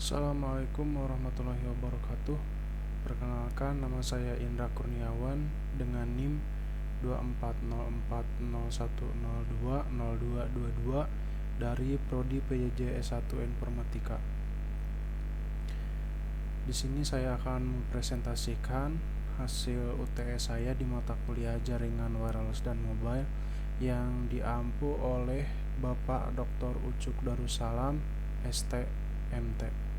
Assalamualaikum warahmatullahi wabarakatuh. Perkenalkan, nama saya Indra Kurniawan dengan NIM 240401020222 dari Prodi PJJ S1 Informatika. Di sini saya akan mempresentasikan hasil UTS saya di mata kuliah Jaringan Wireless dan Mobile yang diampu oleh Bapak Dr. Ucuk Darussalam, ST, MT.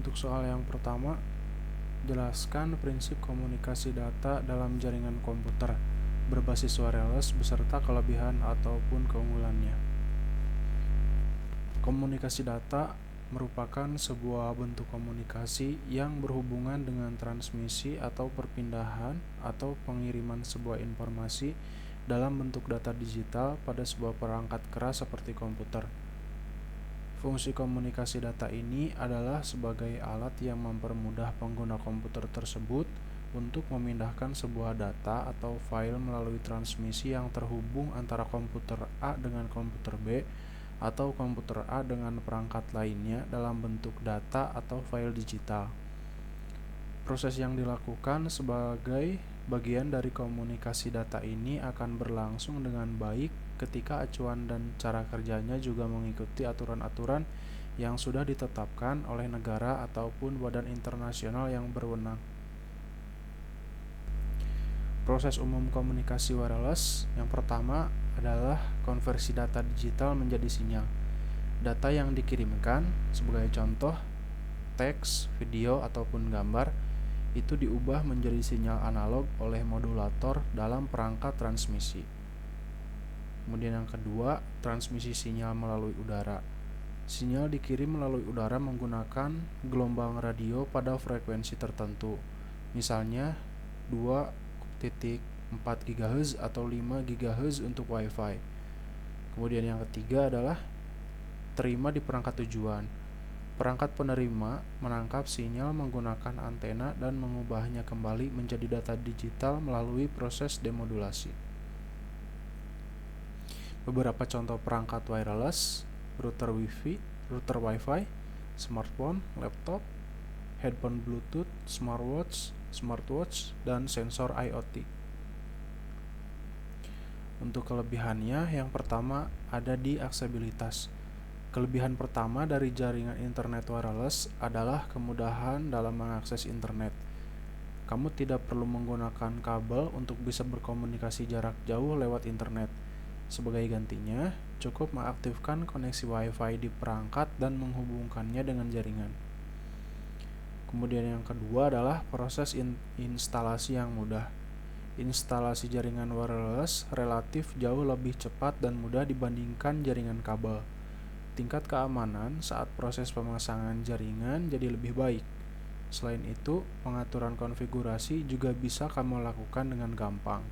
Untuk soal yang pertama, jelaskan prinsip komunikasi data dalam jaringan komputer berbasis wireless beserta kelebihan ataupun keunggulannya. Komunikasi data merupakan sebuah bentuk komunikasi yang berhubungan dengan transmisi atau perpindahan atau pengiriman sebuah informasi dalam bentuk data digital pada sebuah perangkat keras seperti komputer. Fungsi komunikasi data ini adalah sebagai alat yang mempermudah pengguna komputer tersebut untuk memindahkan sebuah data atau file melalui transmisi yang terhubung antara komputer A dengan komputer B atau komputer A dengan perangkat lainnya dalam bentuk data atau file digital. Proses yang dilakukan sebagai bagian dari komunikasi data ini akan berlangsung dengan baik ketika acuan dan cara kerjanya juga mengikuti aturan-aturan yang sudah ditetapkan oleh negara ataupun badan internasional yang berwenang. Proses umum komunikasi wireless yang pertama adalah konversi data digital menjadi sinyal. Data yang dikirimkan, sebagai contoh, teks, video, ataupun gambar, itu diubah menjadi sinyal analog oleh modulator dalam perangkat transmisi. Kemudian yang kedua, transmisi sinyal melalui udara. Sinyal dikirim melalui udara menggunakan gelombang radio pada frekuensi tertentu, misalnya 2.4 GHz atau 5 GHz untuk Wi-Fi. Kemudian yang ketiga adalah terima di perangkat tujuan. Perangkat penerima menangkap sinyal menggunakan antena dan mengubahnya kembali menjadi data digital melalui proses demodulasi. Beberapa contoh perangkat wireless: router Wi-Fi, smartphone, laptop, headphone Bluetooth, smartwatch, dan sensor IoT. Untuk kelebihannya, yang pertama ada di aksesibilitas. Kelebihan pertama dari jaringan internet wireless adalah kemudahan dalam mengakses internet. Kamu tidak perlu menggunakan kabel untuk bisa berkomunikasi jarak jauh lewat internet. Sebagai gantinya, cukup mengaktifkan koneksi Wi-Fi di perangkat dan menghubungkannya dengan jaringan. Kemudian yang kedua adalah proses instalasi yang mudah. Instalasi jaringan wireless relatif jauh lebih cepat dan mudah dibandingkan jaringan kabel. Tingkat keamanan saat proses pemasangan jaringan jadi lebih baik. Selain itu, pengaturan konfigurasi juga bisa kamu lakukan dengan gampang.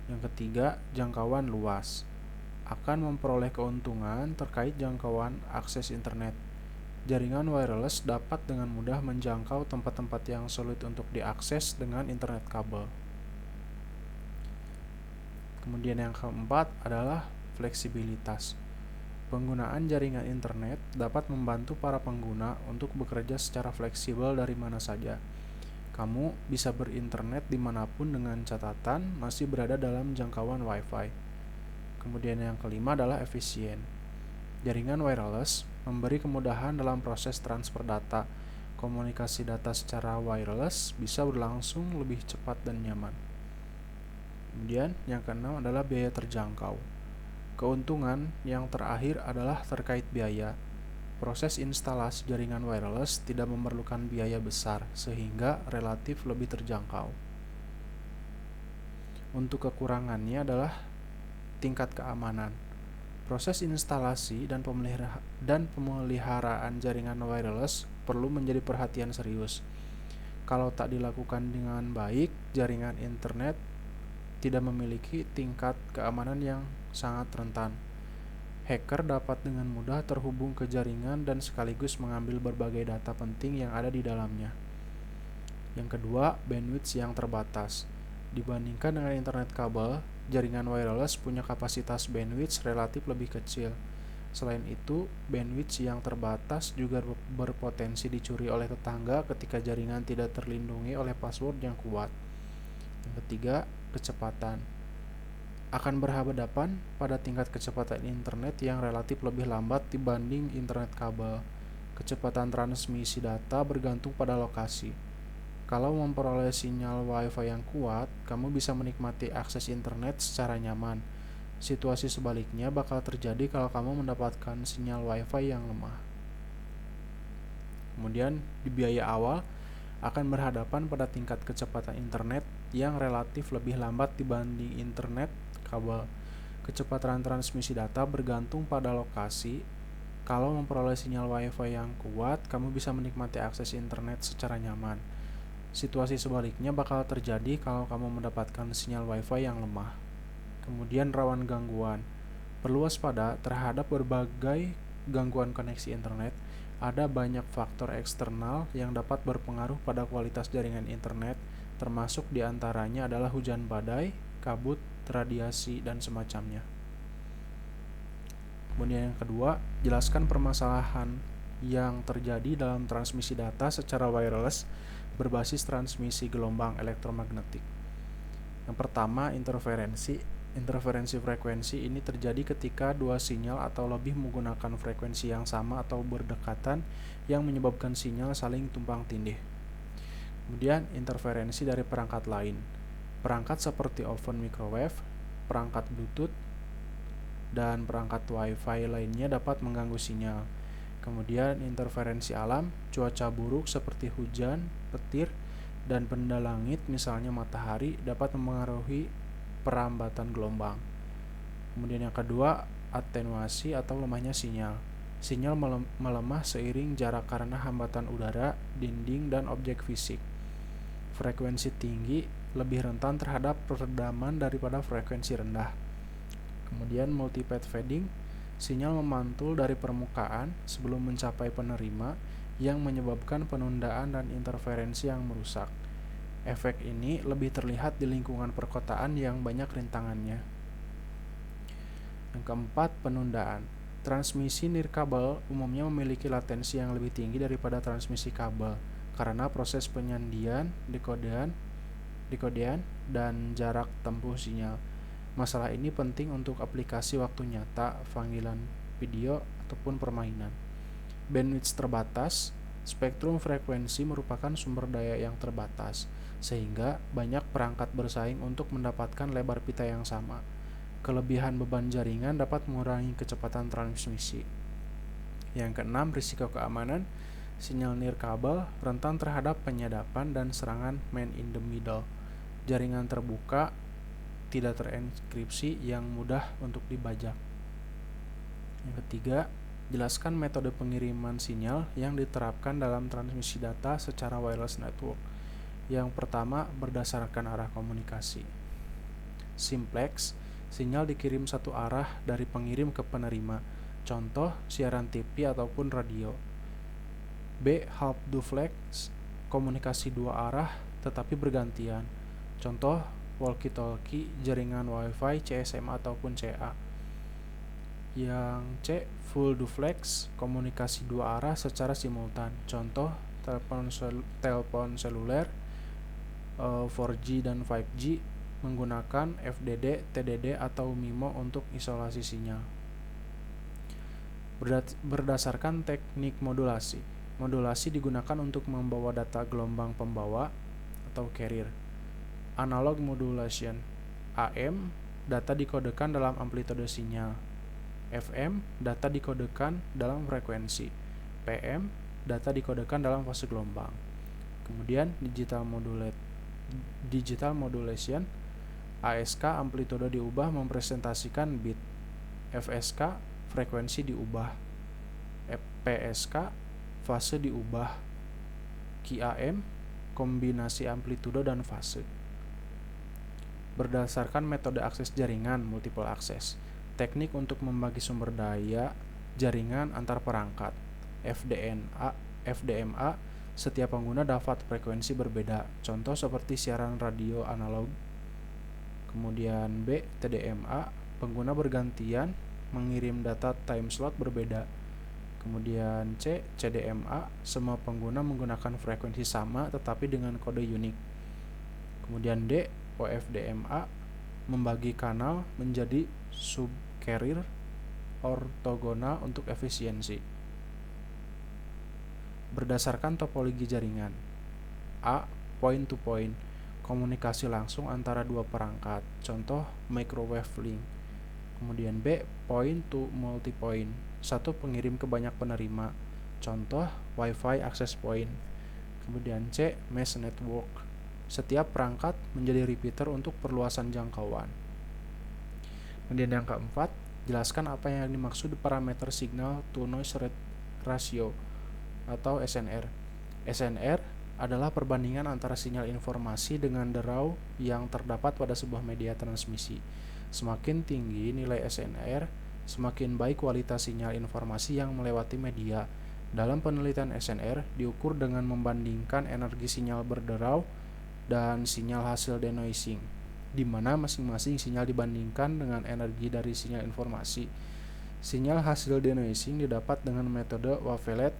Yang ketiga, jangkauan luas. Akan memperoleh keuntungan terkait jangkauan akses internet. Jaringan wireless dapat dengan mudah menjangkau tempat-tempat yang sulit untuk diakses dengan internet kabel. Kemudian yang keempat adalah fleksibilitas. Penggunaan jaringan internet dapat membantu para pengguna untuk bekerja secara fleksibel dari mana saja. Kamu bisa berinternet dimanapun dengan catatan masih berada dalam jangkauan Wi-Fi. Kemudian yang kelima adalah efisien. Jaringan wireless memberi kemudahan dalam proses transfer data. Komunikasi data secara wireless bisa berlangsung lebih cepat dan nyaman. Kemudian yang keenam adalah biaya terjangkau. Keuntungan yang terakhir adalah terkait biaya. Proses instalasi jaringan wireless tidak memerlukan biaya besar, sehingga relatif lebih terjangkau. Untuk kekurangannya adalah tingkat keamanan. Proses instalasi dan pemeliharaan jaringan wireless perlu menjadi perhatian serius. Kalau tak dilakukan dengan baik, jaringan internet tidak memiliki tingkat keamanan yang sangat rentan. Hacker dapat dengan mudah terhubung ke jaringan dan sekaligus mengambil berbagai data penting yang ada di dalamnya. Yang kedua, bandwidth yang terbatas. Dibandingkan dengan internet kabel, jaringan wireless punya kapasitas bandwidth relatif lebih kecil. Selain itu, bandwidth yang terbatas juga berpotensi dicuri oleh tetangga ketika jaringan tidak terlindungi oleh password yang kuat. Yang ketiga, kecepatan. Akan berhadapan pada tingkat kecepatan internet yang relatif lebih lambat dibanding internet kabel. Kecepatan transmisi data bergantung pada lokasi. Kalau memperoleh sinyal Wi-Fi yang kuat, kamu bisa menikmati akses internet secara nyaman. Situasi sebaliknya bakal terjadi kalau kamu mendapatkan sinyal Wi-Fi yang lemah. Kemudian, di biaya awal akan berhadapan pada tingkat kecepatan internet yang relatif lebih lambat dibanding internet kabel. Kecepatan transmisi data bergantung pada lokasi. Kalau memperoleh sinyal Wi-Fi yang kuat, kamu bisa menikmati akses internet secara nyaman. Situasi sebaliknya bakal terjadi kalau kamu mendapatkan sinyal Wi-Fi yang lemah. Kemudian rawan gangguan. Perlu waspada terhadap berbagai gangguan koneksi internet. Ada banyak faktor eksternal yang dapat berpengaruh pada kualitas jaringan internet, termasuk diantaranya adalah hujan badai, kabut, radiasi, dan semacamnya. Kemudian yang kedua, jelaskan permasalahan yang terjadi dalam transmisi data secara wireless berbasis transmisi gelombang elektromagnetik. Yang pertama, interferensi. Interferensi frekuensi ini terjadi ketika dua sinyal atau lebih menggunakan frekuensi yang sama atau berdekatan yang menyebabkan sinyal saling tumpang tindih. Kemudian, interferensi dari perangkat lain. Perangkat seperti oven microwave, perangkat Bluetooth, dan perangkat Wi-Fi lainnya dapat mengganggu sinyal. Kemudian interferensi alam, cuaca buruk seperti hujan, petir, dan benda langit misalnya matahari dapat mempengaruhi perambatan gelombang. Kemudian yang kedua, atenuasi atau lemahnya sinyal. Sinyal melemah seiring jarak karena hambatan udara, dinding, dan objek fisik. Frekuensi tinggi lebih rentan terhadap peredaman daripada frekuensi rendah. Kemudian multipath fading, sinyal memantul dari permukaan sebelum mencapai penerima yang menyebabkan penundaan dan interferensi yang merusak. Efek ini lebih terlihat di lingkungan perkotaan yang banyak rintangannya. Yang keempat, penundaan. Transmisi nirkabel umumnya memiliki latensi yang lebih tinggi daripada transmisi kabel karena proses penyandian, dekodean, dan jarak tempuh sinyal. Masalah ini penting untuk aplikasi waktu nyata, panggilan video, ataupun permainan. Bandwidth terbatas, spektrum frekuensi merupakan sumber daya yang terbatas, sehingga banyak perangkat bersaing untuk mendapatkan lebar pita yang sama. Kelebihan beban jaringan dapat mengurangi kecepatan transmisi. Yang keenam, risiko keamanan. Sinyal nirkabel rentan terhadap penyadapan dan serangan man-in-the-middle. Jaringan terbuka tidak terenkripsi yang mudah untuk dibajak. Yang ketiga, jelaskan metode pengiriman sinyal yang diterapkan dalam transmisi data secara wireless network. Yang pertama, berdasarkan arah komunikasi. Simplex, sinyal dikirim satu arah dari pengirim ke penerima. Contoh, siaran TV ataupun radio. B. Half duplex, komunikasi dua arah tetapi bergantian. Contoh, walkie-talkie, jaringan Wi-Fi, CSMA ataupun CA. Yang C, full duplex, komunikasi dua arah secara simultan. Contoh, telepon seluler 4G dan 5G menggunakan FDD, TDD, atau MIMO untuk isolasi sinyal. Berdasarkan teknik modulasi. Modulasi digunakan untuk membawa data gelombang pembawa atau carrier. Analog modulation. AM, data dikodekan dalam amplitude sinyal. FM, data dikodekan dalam frekuensi. PM, data dikodekan dalam fase gelombang. Kemudian digital modulation. ASK, amplitude diubah mempresentasikan bit. FSK, frekuensi diubah. PSK, fase diubah. QAM, kombinasi amplitude dan fase. Berdasarkan metode akses jaringan multiple access. Teknik untuk membagi sumber daya jaringan antar perangkat. FDMA Setiap pengguna dapat frekuensi berbeda, contoh seperti siaran radio analog. Kemudian B, TDMA, pengguna bergantian mengirim data time slot berbeda. Kemudian C, CDMA, semua pengguna menggunakan frekuensi sama tetapi dengan kode unik. Kemudian D, OFDMA, membagi kanal menjadi subcarrier ortogonal untuk efisiensi. Berdasarkan topologi jaringan. A, point to point, komunikasi langsung antara dua perangkat, contoh microwave link. Kemudian B, point to multipoint, satu pengirim ke banyak penerima, contoh Wi-Fi access point. Kemudian C, mesh network, setiap perangkat menjadi repeater untuk perluasan jangkauan. Kemudian yang keempat, jelaskan apa yang dimaksud parameter signal to noise ratio atau SNR. SNR adalah perbandingan antara sinyal informasi dengan derau yang terdapat pada sebuah media transmisi. Semakin tinggi nilai SNR, semakin baik kualitas sinyal informasi yang melewati media. Dalam penelitian SNR diukur dengan membandingkan energi sinyal berderau dan sinyal hasil denoising, di mana masing-masing sinyal dibandingkan dengan energi dari sinyal informasi. Sinyal hasil denoising didapat dengan metode wavelet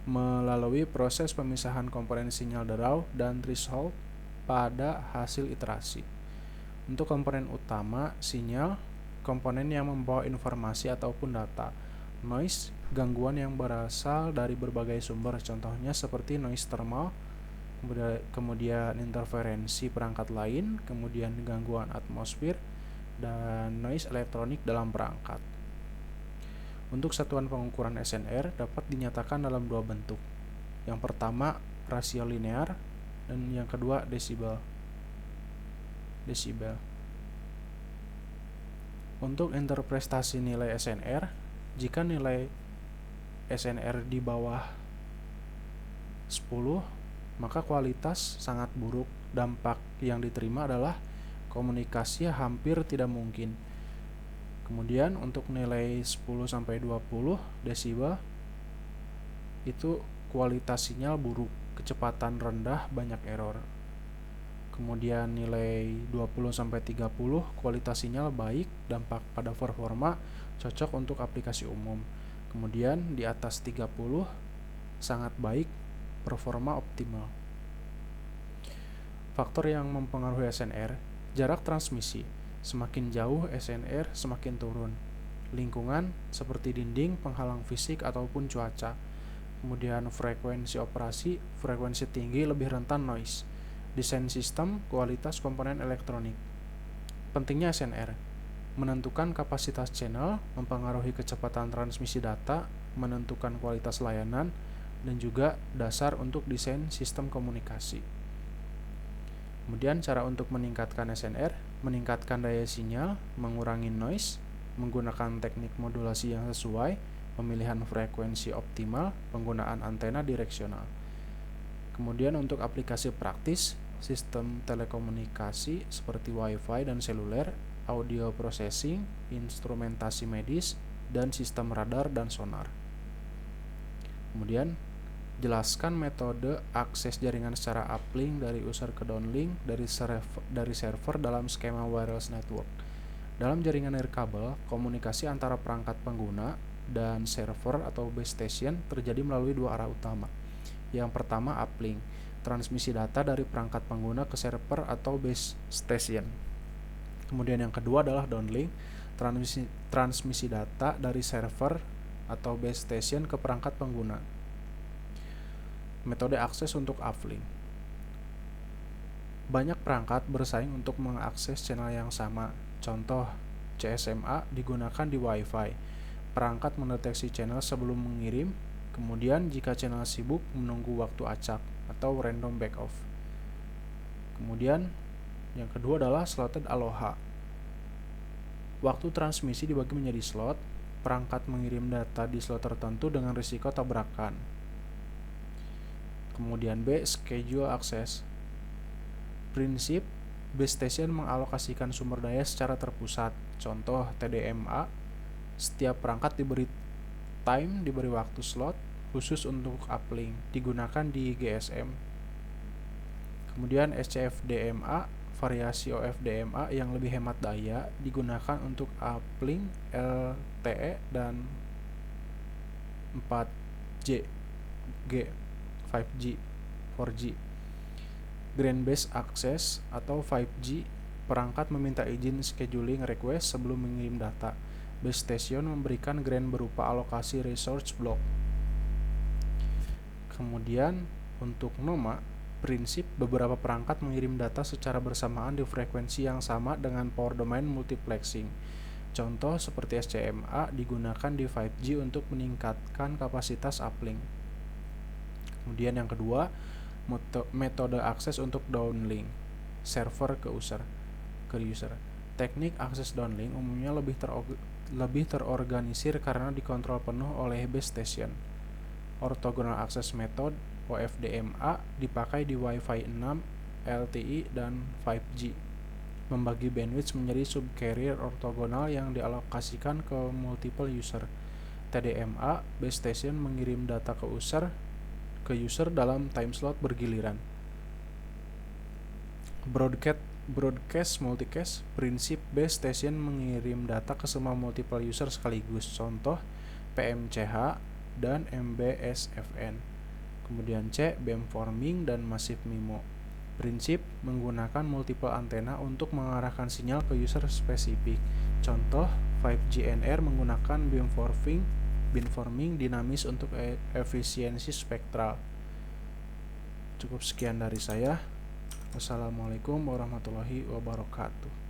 melalui proses pemisahan komponen sinyal derau dan threshold pada hasil iterasi. Untuk komponen utama sinyal, komponen yang membawa informasi ataupun data. Noise, gangguan yang berasal dari berbagai sumber, contohnya seperti noise thermal, kemudian interferensi perangkat lain, kemudian gangguan atmosfer, dan noise elektronik dalam perangkat. Untuk satuan pengukuran SNR dapat dinyatakan dalam dua bentuk. Yang pertama, rasio linear, dan yang kedua, desibel. Untuk interpretasi nilai SNR, jika nilai SNR di bawah 10, maka kualitas sangat buruk. Dampak yang diterima adalah komunikasi hampir tidak mungkin. Kemudian untuk nilai 10-20 desibel itu kualitas sinyal buruk, kecepatan rendah, banyak error. Kemudian nilai 20-30 kualitas sinyal baik, dampak pada performa, cocok untuk aplikasi umum. Kemudian di atas 30 sangat baik, performa optimal. Faktor yang mempengaruhi SNR, jarak transmisi. Semakin jauh SNR semakin turun. Lingkungan seperti dinding, penghalang fisik ataupun cuaca. Kemudian frekuensi operasi, frekuensi tinggi lebih rentan noise. Desain sistem, kualitas komponen elektronik. Pentingnya SNR, menentukan kapasitas channel, mempengaruhi kecepatan transmisi data, menentukan kualitas layanan, dan juga dasar untuk desain sistem komunikasi. Kemudian cara untuk meningkatkan SNR, meningkatkan daya sinyal, mengurangi noise, menggunakan teknik modulasi yang sesuai, pemilihan frekuensi optimal, penggunaan antena direksional. Kemudian untuk aplikasi praktis, sistem telekomunikasi seperti Wi-Fi dan seluler, audio processing, instrumentasi medis, dan sistem radar dan sonar. Kemudian jelaskan metode akses jaringan secara uplink dari user ke downlink dari server dalam skema wireless network. Dalam jaringan nirkabel, komunikasi antara perangkat pengguna dan server atau base station terjadi melalui dua arah utama. Yang pertama uplink, transmisi data dari perangkat pengguna ke server atau base station. Kemudian yang kedua adalah downlink, transmisi data dari server atau base station ke perangkat pengguna. Metode akses untuk uplink. Banyak perangkat bersaing untuk mengakses channel yang sama. Contoh, CSMA digunakan di Wi-Fi. Perangkat mendeteksi channel sebelum mengirim, kemudian jika channel sibuk menunggu waktu acak atau random backoff. Kemudian yang kedua adalah slotted aloha. Waktu transmisi dibagi menjadi slot, perangkat mengirim data di slot tertentu dengan risiko tabrakan. Kemudian B, schedule access. Prinsip, base station mengalokasikan sumber daya secara terpusat. Contoh TDMA, setiap perangkat diberi waktu slot, khusus untuk uplink, digunakan di GSM. Kemudian SCFDMA, variasi OFDMA yang lebih hemat daya, digunakan untuk uplink LTE dan 4G, 5G, 4G. Green Based Access atau 5G, perangkat meminta izin scheduling request sebelum mengirim data. Base station memberikan grant berupa alokasi resource block. Kemudian untuk NOMA, prinsip beberapa perangkat mengirim data secara bersamaan di frekuensi yang sama dengan power domain multiplexing. Contoh seperti SCMA digunakan di 5G untuk meningkatkan kapasitas uplink. Kemudian yang kedua, metode akses untuk downlink, server ke user. Teknik akses downlink umumnya lebih terorganisir karena dikontrol penuh oleh base station. Orthogonal Access Method (OFDMA) dipakai di Wi-Fi 6, LTE, dan 5G. Membagi bandwidth menjadi subcarrier ortogonal yang dialokasikan ke multiple user. TDMA, base station mengirim data ke user dalam time slot bergiliran. Broadcast multicast, prinsip base station mengirim data ke semua multiple user sekaligus. Contoh PMCH dan MBSFN. Kemudian C, beamforming dan massive MIMO. Prinsip menggunakan multiple antena untuk mengarahkan sinyal ke user spesifik. Contoh 5G-NR menggunakan beamforming dinamis untuk efisiensi spektral. Cukup sekian dari saya. Wassalamualaikum warahmatullahi wabarakatuh.